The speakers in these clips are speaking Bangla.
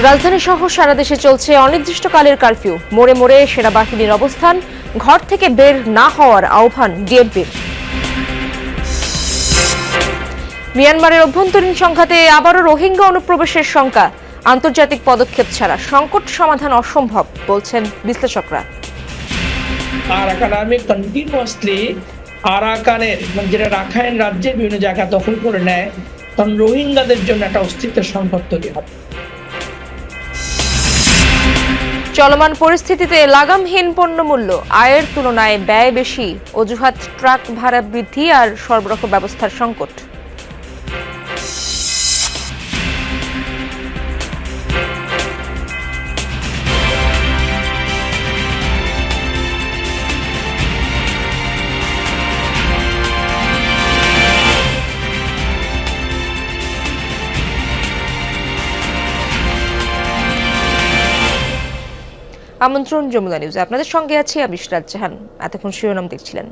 রাজধানী সহ সারা দেশে চলছে অনির্দিষ্টকালের কারফিউ। মোড়ে মোড়ে সেনাবাহিনীর অবস্থান, ঘর থেকে বের না হওয়ার আহ্বান ডিএমপির। মিয়ানমারের অভ্যন্তরীণ সংঘাতে আবারও রোহিঙ্গা অনুপ্রবেশের শঙ্কা। আন্তর্জাতিক পদক্ষেপ ছাড়া সংকট সমাধান অসম্ভব বলছেন বিশ্লেষকরা। আরাকান আর্মি কন্টিনিউয়াসলি আরাকানের যেটা রাখাইন রাজ্যের বিভিন্ন জায়গা দখল করে নেয়, তখন রোহিঙ্গাদের জন্য একটা অস্তিত্বের সংকট তৈরি হবে। চলমান পরিস্থিতিতে লাগামহীন পণ্যমূল্য, আয়ের তুলনায় ব্যয় বেশি, অজুহাত ট্রাক ভাড়া বৃদ্ধি আর সরবরাহ ব্যবস্থার সংকট। আমন্ত্রণ যমুনা নিউজে, আপনাদের সঙ্গে আছি আমি ইশরাত জাহান। এতক্ষণ শিরোনাম দেখছিলেন।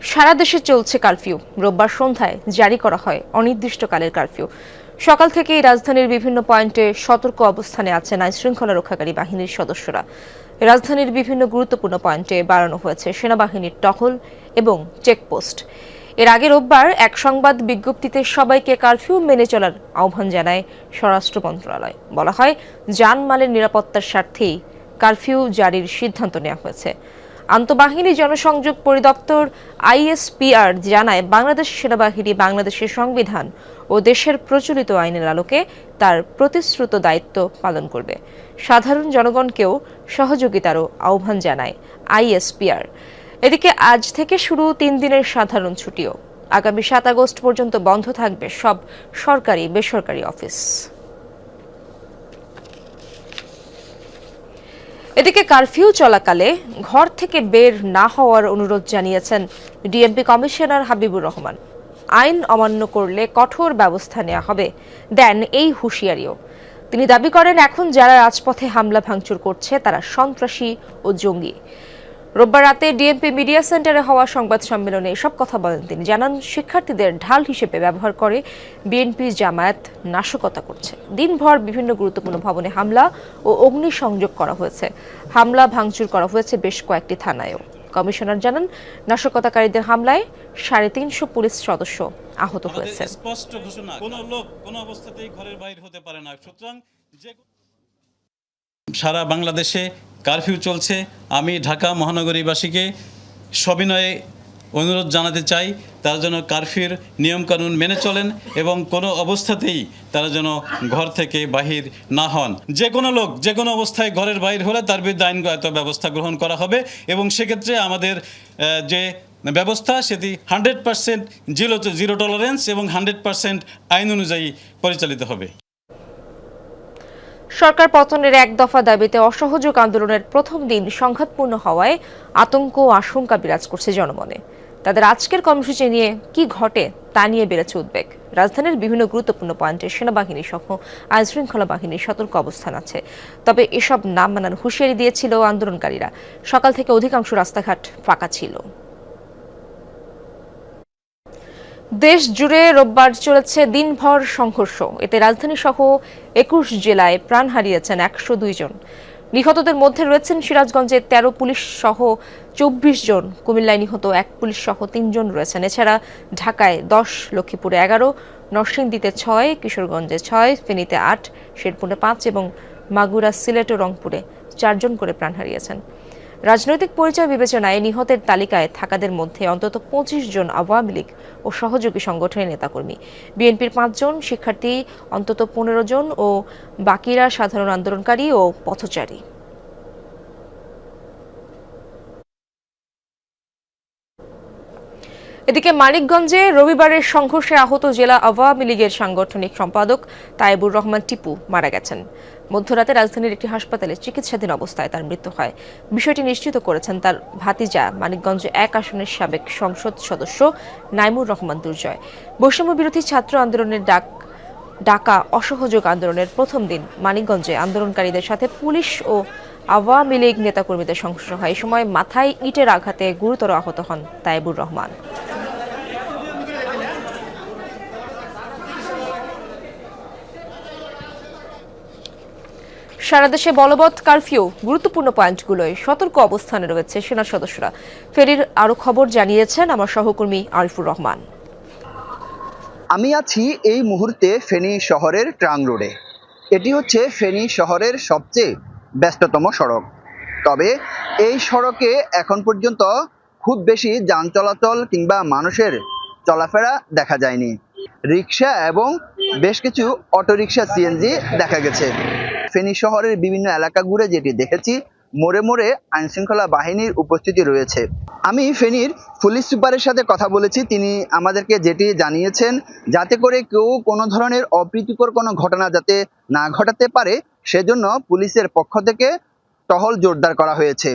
সারা দেশে চলছে কারফিউ। রোববার সন্ধ্যায় জারি করা হয় অনির্দিষ্টকালের কারফিউ। সকাল থেকেই রাজধানীর বিভিন্ন পয়েন্টে সতর্ক অবস্থানে আছেন আইন শৃঙ্খলা রক্ষাকারী বাহিনীর সদস্যরা। রাজধানীর বিভিন্ন গুরুত্বপূর্ণ পয়েন্টে বাড়ানো হয়েছে সেনাবাহিনীর টহল এবং চেকপোস্ট। এর আগে রোববার এক সংবাদ বিজ্ঞপ্তিতে সবাইকে কারফিউ মেনে চলার আহ্বান জানায় স্বরাষ্ট্র মন্ত্রণালয়। বলা হয়, জানমালের নিরাপত্তার স্বার্থেই কারফিউ জারির সিদ্ধান্ত নেওয়া হয়েছে। আন্তঃবাহিনী জনসংযোগ পরিদপ্তর আইএসপিআর জানায়, বাংলাদেশ সেনাবাহিনী বাংলাদেশের সংবিধান ও দেশের প্রচলিত আইনের আলোকে তার প্রতিশ্রুত দায়িত্ব পালন করবে। সাধারণ জনগণকেও সহযোগিতারও আহ্বান জানায় আইএসপিআর। এদিকে আজ থেকে শুরু 3 দিনের সাধারণ ছুটিও। আগামী 7 আগস্ট পর্যন্ত বন্ধ থাকবে সব সরকারি বেসরকারি অফিস। এদিকে কারফিউ চলাকালে ঘর থেকে বের না হওয়ার অনুরোধ জানিয়েছেন ডিএমপি কমিশনার হাবিবুর রহমান। আইন অমান্য করলে কঠোর ব্যবস্থা নেওয়া হবে দেন এই হুঁশিয়ারিও। তিনি দাবি করেন, এখন যারা রাজপথে হামলা ভাঙচুর করছে তারা সন্ত্রাসী ও জঙ্গি। রোববার রাতে ডিএমপি মিডিয়া সেন্টারে হওয়া সংবাদ সম্মেলনে এসব কথা বলেন তিনি। জানান, শিক্ষার্থীদের ঢাল হিসেবে ব্যবহার করে বিএনপি জামায়াত নাশকতা করছে। দিনভর বিভিন্ন গুরুত্বপূর্ণ ভবনে হামলা ও অগ্নিসংযোগ করা হয়েছে। হামলা ভাঙচুর করা হয়েছে বেশ কয়েকটি থানায়ও। কমিশনার জানান, নাশকতাকারীদের হামলায় 350 পুলিশ সদস্য আহত হয়েছে। স্পষ্ট ঘোষণা, কোনো লোক কোনো অবস্থাতেই ঘরের বাইরে হতে পারে না। সুতরাং সারা বাংলাদেশে কারফিউ চলছে। আমি ঢাকা মহানগরীবাসীকে সবিনয়ে অনুরোধ জানাতে চাই, তারা যেন কারফিউর নিয়মকানুন মেনে চলেন এবং কোনো অবস্থাতেই তারা যেন ঘর থেকে বাহির না হন। যে কোনো লোক যে কোনো অবস্থায় ঘরের বাইর হলে তার বিরুদ্ধে আইনগত ব্যবস্থা গ্রহণ করা হবে এবং সেক্ষেত্রে আমাদের যে ব্যবস্থা সেটি 100% জিরো টলারেন্স এবং 100% আইন অনুযায়ী পরিচালিত হবে। সরকার পতনের এক দফা দাবিতে অসহযোগ আন্দোলনের প্রথম দিন সংঘাতপূর্ণ হওয়ায় আতঙ্ক ও আশঙ্কা বিরাজ করছে জনমনে। তাদের আজকের কর্মসূচি নিয়ে কি ঘটে তা নিয়ে বেড়েছে উদ্বেগ। রাজধানীর বিভিন্ন গুরুত্বপূর্ণ পয়েন্টে সেনাবাহিনী সহ আইন শৃঙ্খলা বাহিনীর সতর্ক অবস্থান আছে। তবে এসব নাম মানার হুঁশিয়ারি দিয়েছিল আন্দোলনকারীরা। সকাল থেকে অধিকাংশ রাস্তাঘাট ফাঁকা ছিল। দেশ জুড়ে রোববার চলেছে দিনভর সংঘর্ষ। এতে রাজধানী সহ 21 জেলায় প্রাণ হারিয়েছেন 102 জন। নিহতদের মধ্যে রয়েছেন সিরাজগঞ্জে 13 পুলিশ সহ 24 জন, কুমিল্লায় নিহত 1 পুলিশ সহ 3 জন রয়েছেন। এছাড়া ঢাকায় 10, লক্ষ্মীপুরে 11, নরসিংদীতে 6, কিশোরগঞ্জে 6, ফেনীতে 8, শেরপুরে 5 এবং মাগুরা, সিলেট ও রংপুরে 4 জন করে প্রাণ হারিয়েছেন। রাজনৈতিক পরিচয় বিবেচনায় নিহতের তালিকায় থাকাদের মধ্যে অন্তত 25 জন আওয়ামী লীগ ও সহযোগী সংগঠনের নেতাকর্মী, বিএনপির 5 জন, শিক্ষার্থী অন্তত 15 জন ও বাকিরা সাধারণ আন্দোলনকারী ও পথচারী। এদিকে মানিকগঞ্জে রবিবারের সংঘর্ষে আহত জেলা আওয়ামী লীগের সাংগঠনিক সম্পাদক তায়েবুর রহমান টিপু মারা গেছেন। মধ্যরাতে রাজধানীর একটি হাসপাতালে চিকিৎসাধীন অবস্থায় তার মৃত্যু হয়। বিষয়টি নিশ্চিত করেছেন তার ভাতিজা, মানিকগঞ্জ 1 আসনের সাবেক সংসদ সদস্য নাইমুর রহমান দুর্জয়। বৈষম্য বিরোধী ছাত্র আন্দোলনের ডাকা অসহযোগ আন্দোলনের প্রথম দিন মানিকগঞ্জে আন্দোলনকারীদের সাথে পুলিশ ও আওয়ামী লীগ নেতাকর্মীদের সংঘর্ষ হয়। এই সময় মাথায় ইটের আঘাতে গুরুতর আহত হন তায়েবুর রহমান। সারা দেশে বলবৎ কারফিউ, গুরুত্বপূর্ণ পয়েন্টগুলোয় সতর্ক অবস্থানে রয়েছে সেনা সদস্যরা। ফেরির আরো খবর জানিয়েছেন আমার সহকর্মী আরিফুর রহমান। আমি আছি এই মুহূর্তে ফেনী শহরের ট্রাং রোডে। এটি হচ্ছে ফেনী শহরের সবচেয়ে ব্যস্ততম সড়ক। তবে এই সড়কে এখন পর্যন্ত খুব বেশি যান চলাচল কিংবা মানুষের চলাফেরা দেখা যায়নি। রিক্সা এবং বেশ কিছু অটোরিকশা সিএনজি দেখা গেছে। ফেনী শহরের বিভিন্ন এলাকা ঘুরে যেটি দেখেছি, মোড়ে মোড়ে আইনশৃঙ্খলা বাহিনীর উপস্থিতি রয়েছে। আমি ফেনীর পুলিশ সুপারের সাথে কথা বলেছি। তিনি আমাদেরকে যেটি জানিয়েছেন, যাতে করে কেউ কোনো ধরনের অপ্রীতিকর কোনো ঘটনা যাতে না ঘটাতে পারে সেজন্য পুলিশের পক্ষ থেকে টহল জোরদার করা হয়েছে।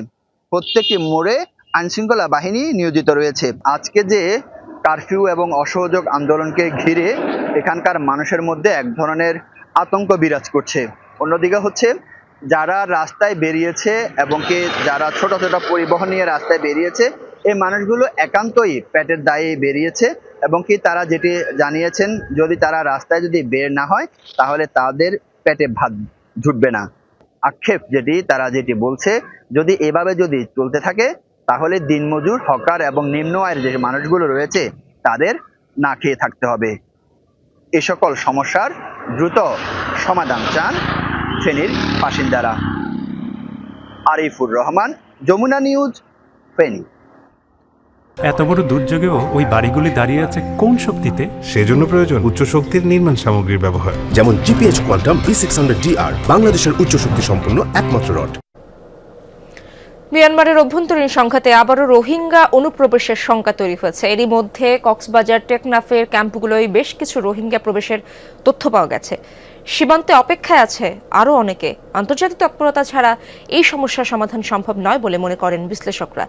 প্রত্যেকটি মোড়ে আইনশৃঙ্খলা বাহিনী নিয়োজিত রয়েছে। আজকে যে কারফিউ এবং অসহযোগ আন্দোলনকে ঘিরে এখানকার মানুষের মধ্যে এক ধরনের আতঙ্ক বিরাজ করছে। অন্যদিকে হচ্ছে যারা রাস্তায় বেরিয়েছে এবং কি যারা ছোট ছোট পরিবহন নিয়ে রাস্তায় বেরিয়েছে, এই মানুষগুলো একান্তই পেটের দায়ে বেরিয়েছে এবং কি তারা যেটি জানিয়েছেন, যদি তারা রাস্তায় যদি বের না হয় তাহলে তাদের পেটে ভাত জুটবে না। আক্ষেপ যেটি বলছে, যদি এভাবে যদি চলতে থাকে তাহলে দিনমজুর, হকার এবং নিম্ন আয়ের যে মানুষগুলো রয়েছে তাদের না খেয়ে থাকতে হবে। এ সকল সমস্যার দ্রুত সমাধান চান ফেনীর বাসিন্দারা। আরিফুর রহমান, যমুনা নিউজ, ফেনী। এত বড় দুর্যোগেও ওই বাড়িগুলি দাঁড়িয়ে আছে কোন শক্তিতে? সেজন্য প্রয়োজন উচ্চ শক্তির নির্মাণ সামগ্রীর ব্যবহার, যেমন জিপিএইচ কোয়ান্টাম B600DR, বাংলাদেশের উচ্চ শক্তি সম্পন্ন একমাত্র রড। মিয়ানমারের অভ্যন্তরীণ সংঘাতে আবারও রোহিঙ্গা অনুপ্রবেশের শঙ্কা তৈরি হয়েছে। এরই মধ্যে কক্সবাজার টেকনাফের ক্যাম্পগুলোয় বেশ কিছু রোহিঙ্গা প্রবেশের তথ্য পাওয়া গেছে। সীমান্তে অপেক্ষায় আছে আরও অনেকে। আন্তর্জাতিক তৎপরতা ছাড়া এই সমস্যার সমাধান সম্ভব নয় বলে মনে করেন বিশ্লেষকরা।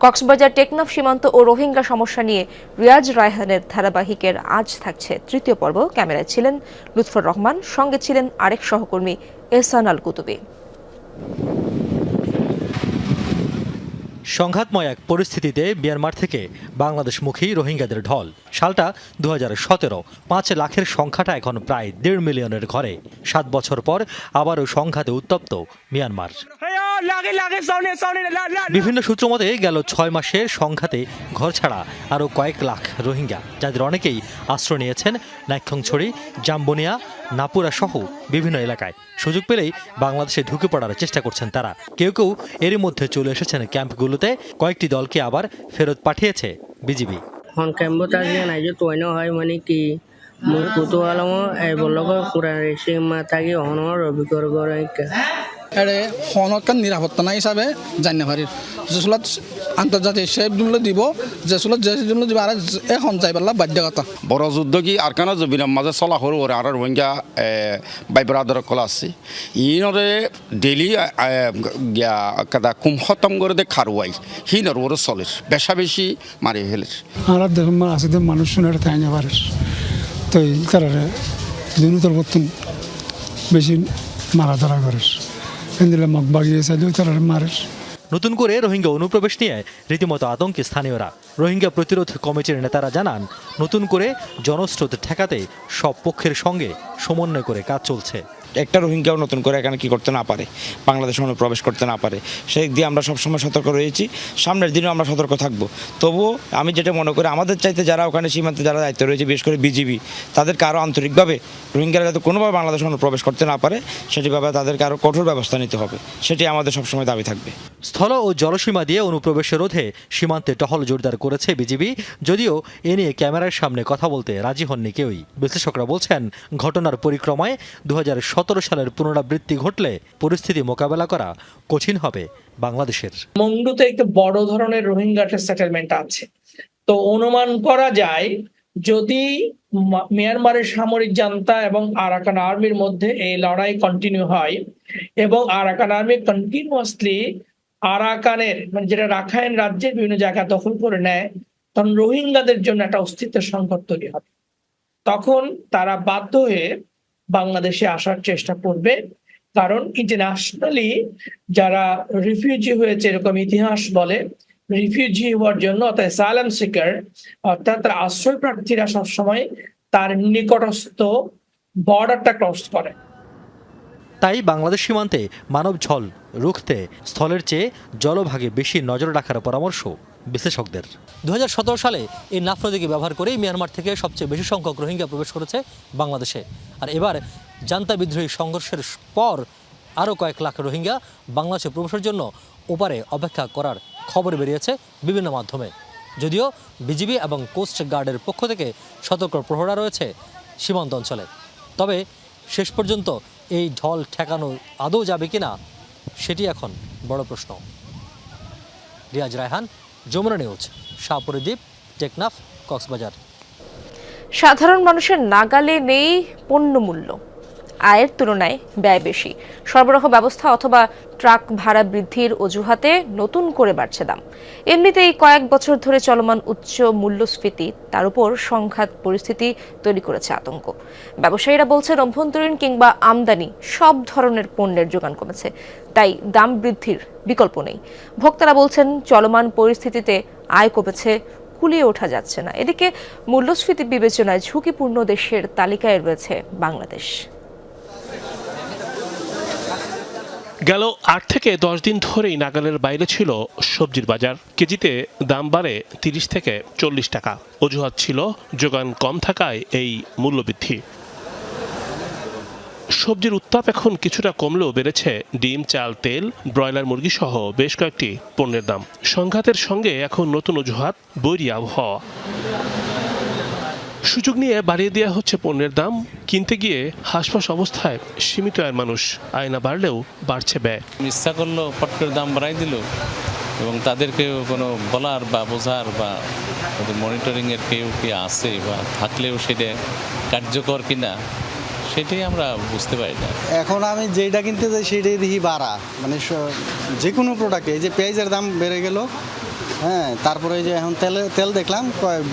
কক্সবাজার টেকনাফ সীমান্ত ও রোহিঙ্গা সমস্যা নিয়ে রিয়াজ রায়হানের ধারাবাহিকের আজ থাকছে তৃতীয় পর্ব। ক্যামেরায় ছিলেন লুৎফর রহমান, সঙ্গে ছিলেন আরেক সহকর্মী এহসান আল কুতুবী। সংঘাতময় এক পরিস্থিতিতে মিয়ানমার থেকে বাংলাদেশমুখী রোহিঙ্গাদের ঢল। সালটা 2017, 5 লাখের সংখ্যাটা এখন প্রায় 1.5 মিলিয়নের ঘরে। 7 বছর পর আবারও সংঘাতে উত্তপ্ত মিয়ানমার। বিভিন্ন সূত্র মতে গেল 6 মাসের সংঘাতে ঘর ছাড়া আরও কয়েক লাখ রোহিঙ্গা, যাদের অনেকেই আশ্রয় নিয়েছেন নাইক্ষ্যংছড়ি, জাম্বনিয়া, নাপুরা সহ বিভিন্ন এলাকায়। সুযোগ পেলেই বাংলাদেশে ঢুকে পড়ার চেষ্টা করছেন তারা। কেউ কেউ এরই মধ্যে চলে এসেছেন ক্যাম্পগুলোতে। কয়েকটি দলকে আবার ফেরত পাঠিয়েছে বিজিবি। নিরাপত্তা নাই হিসাবে জানি পারি যেসুলত আন্তর্জাতিক সেফগুলো দিব, যেসুলত যেগুলো দিব আর এখন যাই পারলা বাধ্যকতা। বড় যুদ্ধ কি আর কেন জবিনের মাঝে চলা সৰু আর রোহিঙ্গা বাই ব্রাদার কল আছে ইনরে ডেইলি কাদা কুম খতম করে দে খারুয়াই হিনর ওর চলের বেশা বেশি মারি ফেলের। আর দেখুন আছে মানুষ শুনে তাই না পারে, তো এই কারণে দুনুতর বর্তন বেশি মারা ধরা করে নতুন করে রোহিঙ্গা অনুপ্রবেশ নিয়ে রীতিমতো আতঙ্কে স্থানীয়রা। রোহিঙ্গা প্রতিরোধ কমিটির নেতারা জানান, নতুন করে জনস্রোত ঠেকাতে সব পক্ষের সঙ্গে সমন্বয় করে কাজ চলছে। একটা রোহিঙ্গাও নতুন করে এখানে কি করতে না পারে, বাংলাদেশে অনুপ্রবেশ করতে না পারে, সেই দিয়ে আমরা সবসময় সতর্ক রয়েছি। সামনের দিনেও আমরা সতর্ক থাকবো। তবুও আমি যেটা মনে করি, আমাদের চাইতে যারা ওখানে সীমান্তে যারা দায়িত্ব রয়েছে, বিশেষ করে বিজিবি, তাদেরকে আরও আন্তরিকভাবে রোহিঙ্গারা যাতে কোনোভাবে বাংলাদেশে অনুপ্রবেশ করতে না পারে সেটিভাবে তাদেরকে আরও কঠোর ব্যবস্থা নিতে হবে, সেটি আমাদের সবসময় দাবি থাকবে। স্থল ও জলসীমা দিয়ে অনুপ্রবেশ রোধে সীমান্তে টহল জোরদার করেছে বিজিবি, যদিও এ নিয়ে ক্যামেরার সামনে কথা বলতে রাজি হননি কেউই। বিশ্লেষকরা বলছেন, ঘটনার পরিক্রমায় 2017 সালের পুনরাবৃত্তি ঘটলে পরিস্থিতি মোকাবেলা করা কঠিন হবে বাংলাদেশের। মংডুতে একটু বড় ধরনের রোহিঙ্গা সেটেলমেন্ট আছে, তো অনুমান করা যায় যদি মিয়ানমারের সামরিক জান্তা এবং আরাকান আর্মির মধ্যে এই লড়াই কন্টিনিউ হয় এবং আরাকান আর্মি কন্টিনিউয়াসলি আরাকানের মানে যেটা রাখাইন রাজ্যের বিভিন্ন জায়গা দখল করে নেয়, তখন রোহিঙ্গাদের জন্য একটা অস্তিত্বের সংকট তৈরি হবে। তখন তারা বাধ্য হয়ে বাংলাদেশে আসার চেষ্টা করবে, কারণ ইন্টারন্যাশনালি যারা রিফিউজি হয়েছে এরকম ইতিহাস বলে, রিফিউজি হওয়ার জন্য অর্থাৎ অ্যাসাইলাম সিকার অর্থাৎ তার আশ্রয় প্রার্থীরা সবসময় তার নিকটস্থ বর্ডারটা ক্রস করে। তাই বাংলাদেশ সীমান্তে মানব ঝল রুখতে স্থলের চেয়ে জলভাগে বেশি নজর রাখার পরামর্শ বিশেষজ্ঞদের। 2017 সালে এই নাফ নদীকে ব্যবহার করেই মিয়ানমার থেকে সবচেয়ে বেশি সংখ্যক রোহিঙ্গা প্রবেশ করেছে বাংলাদেশে। আর এবার জান্তা বিদ্রোহী সংঘর্ষের পর আরও কয়েক লাখ রোহিঙ্গা বাংলাদেশে প্রবেশের জন্য ওপারে অপেক্ষা করার খবর বেরিয়েছে বিভিন্ন মাধ্যমে। যদিও বিজিবি এবং কোস্ট গার্ডের পক্ষ থেকে সতর্ক প্রহরা রয়েছে সীমান্ত অঞ্চলে, তবে শেষ পর্যন্ত এই ঢল ঠেকানো আদৌ যাবে কিনা সেটি এখন বড় প্রশ্ন। রিয়াজ রায়হান, যমুনা নিউজ, শাহপুরী দ্বীপ, টেকনাফ, কক্সবাজার। সাধারণ মানুষের নাগালে নেই পণ্য মূল্য, আয়ের তুলনায় ব্যয় বেশি, সরবরাহ ব্যবস্থা অথবা ট্রাক ভাড়া বৃদ্ধির অজুহাতে নতুন করে বাড়ছে দাম। এমনিতেই কয়েক বছর ধরে চলমান উচ্চ মূল্যস্ফীতি তার উপর সংঘাত পরিস্থিতি তৈরি করেছে আতঙ্ক। ব্যবসায়ীরা বলছেন অভ্যন্তরীণ কিংবা আমদানি সব ধরনের পণ্যের যোগান কমেছে, তাই দাম বৃদ্ধির বিকল্প নেই। ভোক্তারা বলছেন চলমান পরিস্থিতিতে আয় কমেছে, কুলিয়ে ওঠা যাচ্ছে না। এদিকে মূল্যস্ফীতি বিবেচনায় ঝুঁকিপূর্ণ দেশের তালিকায় রয়েছে বাংলাদেশ। গেল 8 থেকে 10 দিন ধরেই নাগালের বাইরে ছিল সবজির বাজার। কেজিতে দাম বাড়ে 30 থেকে 40 টাকা। অজুহাত ছিল যোগান কম থাকায় এই মূল্যবৃদ্ধি। সবজির উত্তাপ এখন কিছুটা কমলেও বেড়েছে ডিম, চাল, তেল, ব্রয়লার মুরগি সহ বেশ কয়েকটি পণ্যের দাম। সংঘাতের সঙ্গে এখন নতুন অজুহাত, বৈরী আবহাওয়া। সুযোগ নিয়ে বাড়িয়ে দেওয়া হচ্ছে পণ্যের দাম। কিনতে গিয়ে হাসপাস অবস্থায় সীমিত আয়ের মানুষ, আয় না বাড়লেও বাড়ছে ব্যয়। ইচ্ছা করলো পট করে দাম বাড়াই দিল এবং তাদেরকেও কোনো বলার বা বোঝার বা ওদের মনিটরিংয়ের কেউ কি আছে বা থাকলেও সেটা কার্যকর কিনা সেটাই আমরা বুঝতে পারি না। এখন আমি যেটা কিনতে যাই সেটাই দেখি বাড়া, মানে যে কোনো প্রোডাক্টে। এই যে পেঁয়াজের দাম বেড়ে গেল, হ্যাঁ, তারপরে এই যে এখন তেল দেখলাম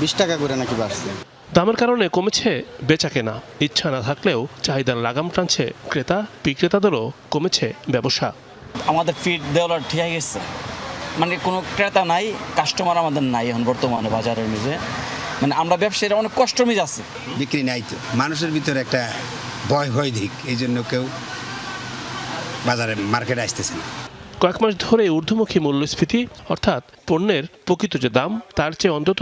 20 টাকা করে নাকি বাড়ছে। দামের কারণে কমেছে বেচা কেনা। ইচ্ছা না থাকলেও চাহিদার লাগাম টানছে ক্রেতা, বিক্রেতাদেরও কমেছে ব্যবসা। আমাদের ফিড দেওয়ার ঠিক গেছে, মানে কোনো ক্রেতা নাই, কাস্টমার আমাদের নাই এখন বর্তমানে বাজারের মধ্যে। মানে আমরা ব্যবসায়ীরা অনেক কষ্ট মিজ আছে, বিক্রি নাই তো। মানুষের ভিতরে একটা ভয় দিক, এই জন্য কেউ বাজারে মার্কেটে আসতেছে না। কয়েক মাস ধরে ঊর্ধ্বমুখী মূল্যস্ফীতি, অর্থাৎ পণ্যের প্রকৃত যে দাম তার চেয়ে অন্তত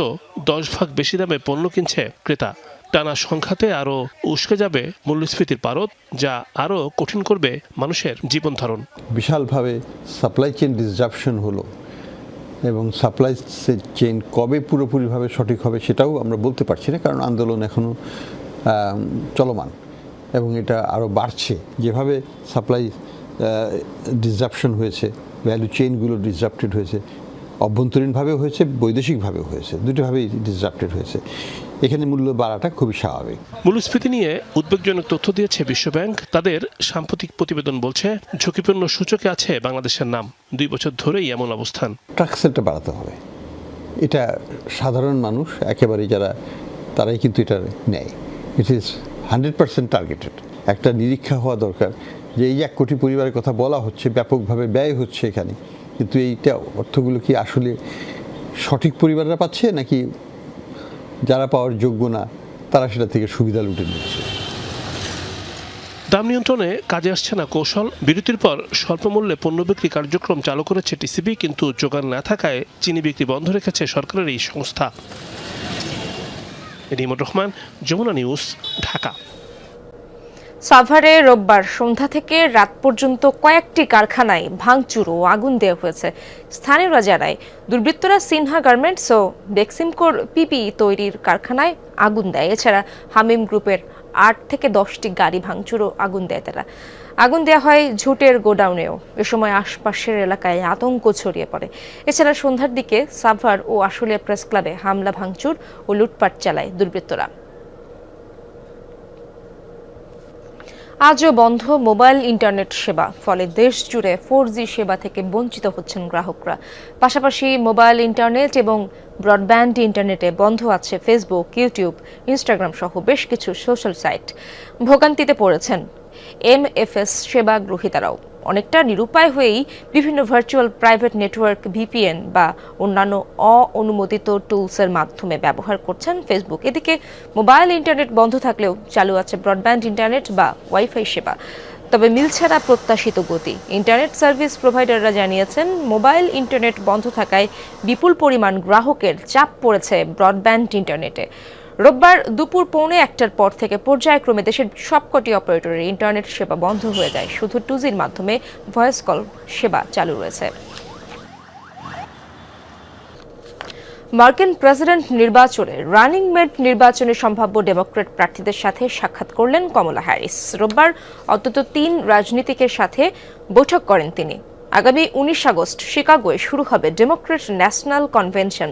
10 ভাগ বেশি দামে পণ্য কিনছে ক্রেতা। টানা সংঘাতে আরও উস্কে যাবে মূল্যস্ফীতির পারদ, যা আরও কঠিন করবে মানুষের জীবন ধারণ। বিশালভাবে সাপ্লাই চেইন ডিসরাপশন হলো এবং সাপ্লাই চেইন কবে পুরোপুরিভাবে সঠিক হবে সেটাও আমরা বলতে পারছি না, কারণ আন্দোলন এখনও চলমান এবং এটা আরও বাড়ছে। যেভাবে সাপ্লাই ডিসরাপশন হয়েছে, ভ্যালু চেইনগুলো ডিসরাপ্টেড হয়েছে, অভ্যন্তরীণভাবেও হয়েছে, বৈদেশিকভাবেও হয়েছে, দুটোভাবেই ডিসরাপ্টেড হয়েছে। এখানে মূল্য বাড়াটা খুবই স্বাভাবিক। মূল্যস্ফীতি নিয়ে উদ্বেগজনক তথ্য দিয়েছে বিশ্বব্যাংক। তাদের সাম্প্রতিক প্রতিবেদন বলছে ঝুঁকিপূর্ণ সূচকে আছে বাংলাদেশের নাম। 2 বছর ধরেই এমন অবস্থান। ট্যাক্সেলটা বাড়াতে হবে, এটা সাধারণ মানুষ একেবারেই তারাই কিন্তু এটা নেয়। It is 100% targeted. একটা নিরীক্ষা হওয়া দরকার যে এই 1 কোটি পরিবারের কথা বলা হচ্ছে, ব্যাপকভাবে ব্যয় হচ্ছে এখানে, কিন্তু এইটা অর্থগুলো কি আসলে সঠিক পরিবাররা পাচ্ছে নাকি যারা পাওয়ার যোগ্য না তারা সেটা থেকে সুবিধা লুটে নিচ্ছে। দাম নিয়ন্ত্রণে কাজে আসছে না কৌশল। বিরতির পর স্বল্পমূল্যে পণ্য বিক্রি কার্যক্রম চালু করেছে টিসিবি, কিন্তু যোগান না থাকায় চিনি বিক্রি বন্ধ রেখেছে সরকারের এই সংস্থা। রিমোট রহমান, যমুনা নিউজ, ঢাকা। সাভারে রোববার সন্ধ্যা থেকে রাত পর্যন্ত কয়েকটি কারখানায় ভাঙচুর ও আগুন দেওয়া হয়েছে। স্থানীয়রা জানায় দুর্বৃত্তরা সিনহা গার্মেন্টস ও বেক্সিমকোর পিপিই তৈরির কারখানায় আগুন দেয়। এছাড়া হামিম গ্রুপের 8 থেকে 10টি গাড়ি ভাঙচুর ও আগুন দেয় তারা। আগুন দেওয়া হয় ঝুটের গোডাউনেও। এ সময় আশপাশের এলাকায় আতঙ্ক ছড়িয়ে পড়ে। এছাড়া সন্ধ্যার দিকে সাভার ও আশুলিয়া প্রেস ক্লাবে হামলা, ভাঙচুর ও লুটপাট চালায় দুর্বৃত্তরা। আজও বন্ধ মোবাইল ইন্টারনেট সেবা, ফলে দেশ জুড়ে 4G সেবা থেকে বঞ্চিত হচ্ছেন গ্রাহকরা। পাশাপাশি মোবাইল ইন্টারনেট এবং ব্রডব্যান্ড ইন্টারনেটে বন্ধ আছে ফেসবুক, ইউটিউব, ইনস্টাগ্রাম সহ বেশ কিছু সোশ্যাল সাইট। ভোগান্তিতে পড়েছেন MFS সেবা গ্রহীতারাও। অনেকটা নিরুপায় হয়েই বিভিন্ন ভার্চুয়াল প্রাইভেট নেটওয়ার্ক, VPN বা অন্যান্য অননুমোদিত টুলসের মাধ্যমে ব্যবহার করছেন ফেসবুক। এদিকে মোবাইল ইন্টারনেট বন্ধ থাকলেও চালু আছে ব্রডব্যান্ড ইন্টারনেট বা ওয়াইফাই সেবা। তবে মিলছে না প্রত্যাশিত গতি। ইন্টারনেট সার্ভিস প্রোভাইডাররা জানিয়েছেন, মোবাইল ইন্টারনেট বন্ধ থাকায় বিপুল পরিমাণ গ্রাহকের চাপ পড়েছে ব্রডব্যান্ড ইন্টারনেটে। রোববার দুপুর 1:45টার পর থেকে পর্যায়ক্রমে দেশের সবকটি অপারেটরের ইন্টারনেট সেবা বন্ধ হয়ে যায়। শুধু 2G'র মাধ্যমে ভয়েস কল সেবা চালু রয়েছে। মার্কিন প্রেসিডেন্ট নির্বাচনে রানিং মেট নির্বাচনে সম্ভাব্য ডেমোক্র্যাট প্রার্থীদের সাথে সাক্ষাৎ করলেন কমলা হ্যারিস। রোববার অন্তত 3 রাজনীতিকের সাথে বৈঠক করেন তিনি। আগামী 19 আগস্ট শিকাগোয় শুরু হবে ডেমোক্র্যাট ন্যাশনাল কনভেনশন।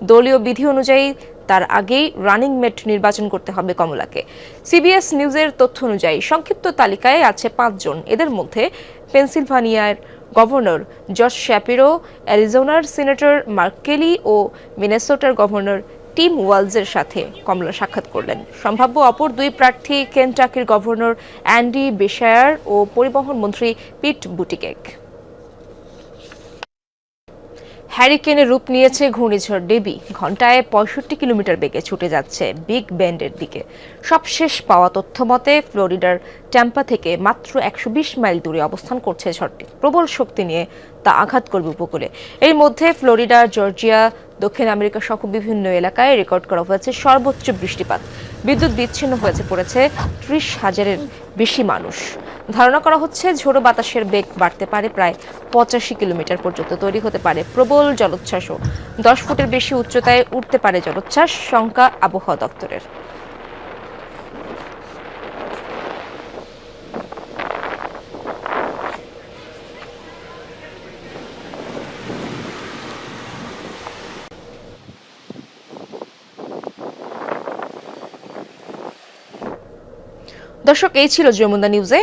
দলীয় বিধি অনুযায়ী তার আগেই রানিং মেট নির্বাচন করতে হবে কমলাকে। সিবিএস নিউজের তথ্য অনুযায়ী সংক্ষিপ্ত তালিকায় আছে 5 জন। এদের মধ্যে পেনসিলভানিয়ার গভর্নর জর্জ শ্যাপিরো, অ্যারিজোনার সিনেটর মার্ক কেলি ও মিনেসোটার গভর্নর টিম ওয়ালজের সাথে কমলা সাক্ষাৎ করলেন। সম্ভাব্য অপর 2 প্রার্থী কেনটাকির গভর্নর অ্যান্ডি বেশায়ার ও পরিবহন মন্ত্রী পিট বুটিকেক। হ্যারিকেনে রূপ নিয়েছে ঘূর্ণিঝড় ডেবি। ঘন্টায় 65 কিলোমিটার বেগে ছুটে যাচ্ছে বিগ বেন্ডের দিকে। সবশেষ পাওয়া তথ্য মতে ফ্লোরিডার ট্যাম্পা থেকে মাত্র 120 মাইল দূরে অবস্থান করছে ঝড়টি। প্রবল শক্তি নিয়ে তা আঘাত করবে উপকূলে। এর মধ্যে ফ্লোরিডা, জর্জিয়া, দক্ষিণ আমেরিকা সহ বিভিন্ন এলাকায় রেকর্ড করা হয়েছে সর্বোচ্চ বৃষ্টিপাত। বিদ্যুৎ বিচ্ছিন্ন পড়েছে 30,000-এর বেশি মানুষ। ধারণা করা হচ্ছে ঝোড়ো বাতাসের বেগ বাড়তে পারে প্রায় 85 কিলোমিটার পর্যন্ত। তৈরি হতে পারে প্রবল জলোচ্ছ্বাসও। 10 ফুটের বেশি উচ্চতায় উঠতে পারে জলোচ্ছ্বাস, শঙ্কা আবহাওয়া দপ্তরের। দর্শক, এই ছিল যমুনা নিউজে।